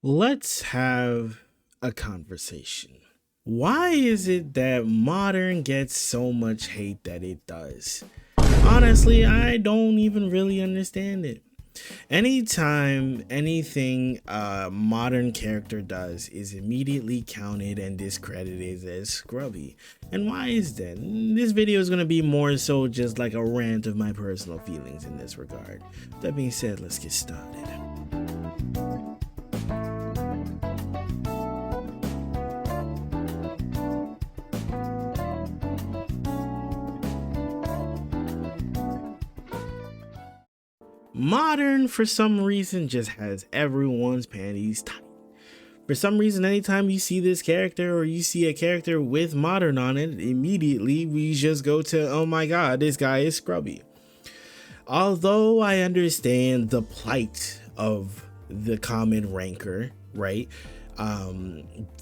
Let's have a conversation. Why is it that modern gets so much hate that it does? Honestly, I don't even really understand it. Anytime anything a modern character does is immediately counted and discredited as scrubby. And why is that? This video is going to be more so just like a rant of my personal feelings in this regard. That being said, let's get started. Modern, for some reason, just has everyone's panties tight. For some reason, anytime you see this character or you see a character with modern on it, immediately we just go to, oh my god, this guy is scrubby. Although I understand the plight of the common ranker, right?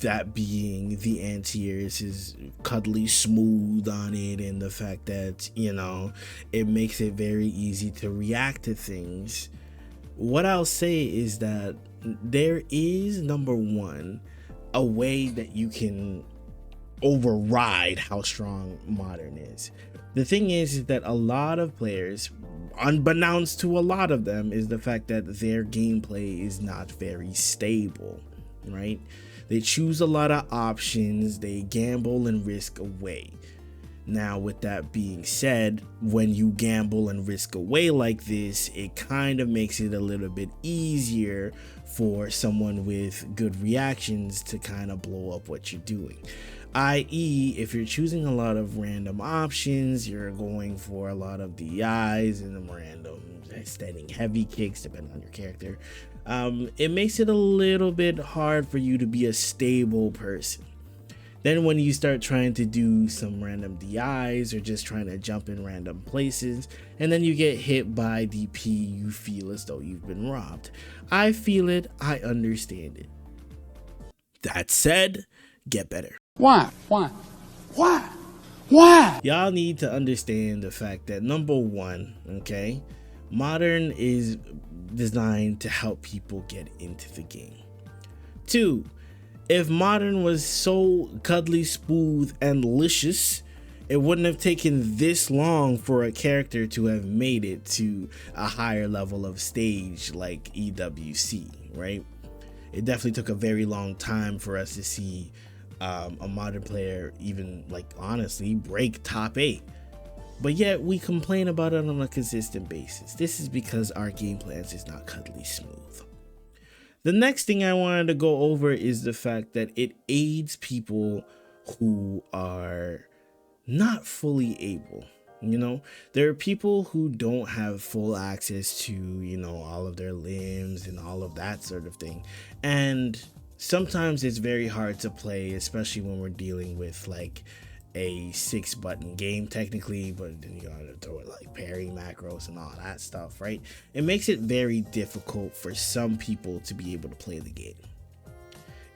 That being the anti-airs is cuddly smooth on it, and the fact that it makes it very easy to react to things. What I'll say is that there is, number one, a way that you can override how strong modern is. The thing is that a lot of players, unbeknownst to a lot of them, is the fact that their gameplay is not very stable, right? They choose a lot of options, they gamble and risk away. Now, with that being said, when you gamble and risk away like this, it kind of makes it a little bit easier for someone with good reactions to kind of blow up what you're doing. I.e., if you're choosing a lot of random options, you're going for a lot of DIs and random standing heavy kicks depending on your character, it makes it a little bit hard for you to be a stable person. Then when you start trying to do some random DIs or just trying to jump in random places, and then you get hit by DP, you feel as though you've been robbed. I feel it, I understand it. That said, get better. Why? Why? Why? Why? Y'all need to understand the fact that, number one, okay, modern is designed to help people get into the game. Two, if modern was so cuddly smooth and licious, it wouldn't have taken this long for a character to have made it to a higher level of stage like EWC, right? It definitely took a very long time for us to see a modern player even, like, honestly break top 8. But yet we complain about it on a consistent basis. This is because our game plans is not cuddly smooth. The next thing I wanted to go over is the fact that it aids people who are not fully able. There are people who don't have full access to, all of their limbs and all of that sort of thing. And sometimes it's very hard to play, especially when we're dealing with like a 6-button game technically, but then you gotta throw it like parry macros and all that stuff, right? It makes it very difficult for some people to be able to play the game.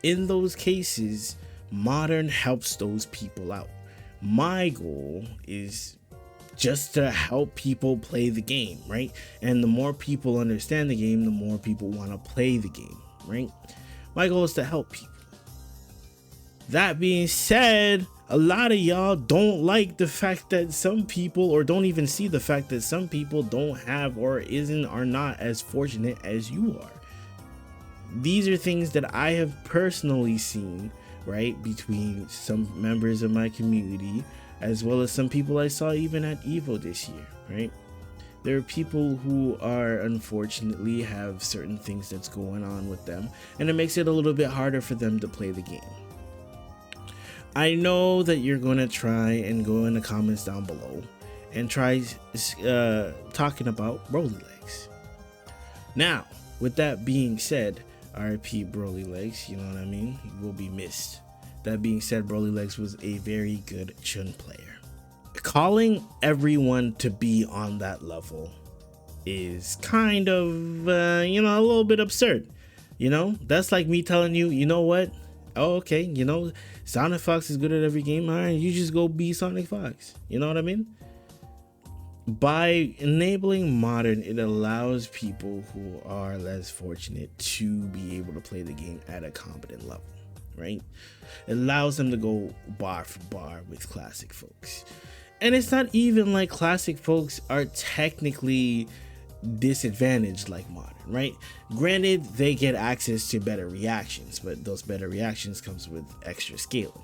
In those cases, modern helps those people out. My goal is just to help people play the game, right? And the more people understand the game, the more people want to play the game, right? My goal is to help people. That being said, a lot of y'all don't like the fact that some people, or don't even see the fact that some people don't have or are not as fortunate as you are. These are things that I have personally seen, right, between some members of my community, as well as some people I saw even at Evo this year, right? There are people who are unfortunately have certain things that's going on with them, and it makes it a little bit harder for them to play the game. I know that you're going to try and go in the comments down below and try talking about Broly Legs. Now, with that being said, RIP Broly Legs, you know what I mean? You will be missed. That being said, Broly Legs was a very good Chun player. Calling everyone to be on that level is kind of, a little bit absurd. That's like me telling you, you know what? Oh, okay, Sonic Fox is good at every game. All right, you just go be Sonic Fox. You know what I mean? By enabling modern, it allows people who are less fortunate to be able to play the game at a competent level, right? It allows them to go bar for bar with classic folks. And it's not even like classic folks are technically disadvantaged like modern, right? Granted, they get access to better reactions, but those better reactions comes with extra scaling.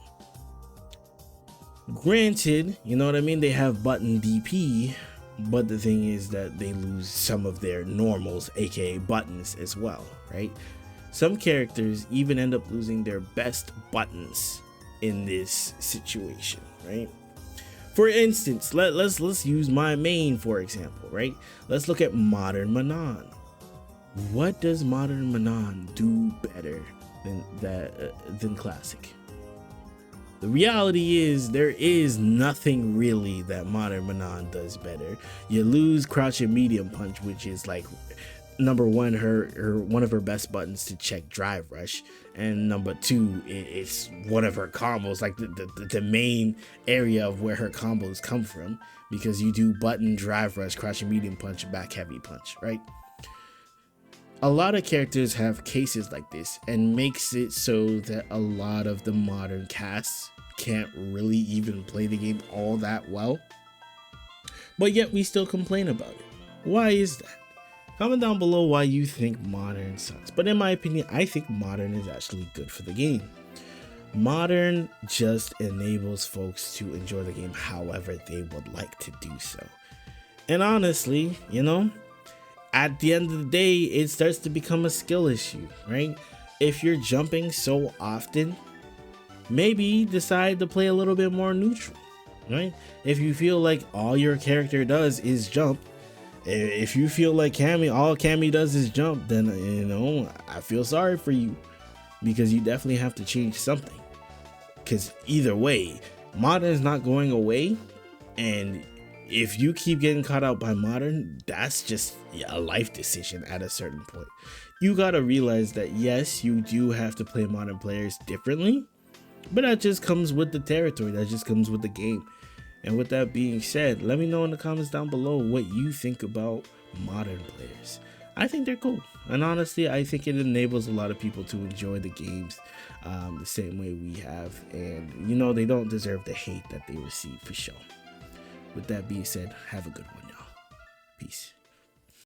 Granted, you know what I mean, they have button DP, but the thing is that they lose some of their normals, aka buttons, as well, right? Some characters even end up losing their best buttons in this situation, right? For instance, let's use my main for example, right? Let's look at Modern Manon. What does Modern Manon do better than Classic? The reality is there is nothing really that Modern Manon does better. You lose crouch and medium punch, which is like number one, her one of her best buttons to check drive rush, and number two, it's one of her combos, like the main area of where her combos come from, because you do button, drive rush, crouch and medium punch, back heavy punch, right? A lot of characters have cases like this, and makes it so that a lot of the modern casts can't really even play the game all that well, but yet we still complain about it. Why is that? Comment down below why you think modern sucks. But in my opinion, I think modern is actually good for the game. Modern just enables folks to enjoy the game however they would like to do so. And honestly, you know, at the end of the day, it starts to become a skill issue, right? If you're jumping so often, maybe decide to play a little bit more neutral, right? If you feel like all your character does is jump, if you feel like all Cammy does is jump, then, you know, I feel sorry for you, because you definitely have to change something. Because either way, modern is not going away, and if you keep getting caught out by modern, that's just a life decision at a certain point. You gotta realize that yes, you do have to play modern players differently, but that just comes with the territory, that just comes with the game. And with that being said, let me know in the comments down below what you think about modern players. I think they're cool, and honestly, I think it enables a lot of people to enjoy the games the same way we have, and you know, they don't deserve the hate that they receive for sure. With that being said, have a good one, y'all. Peace.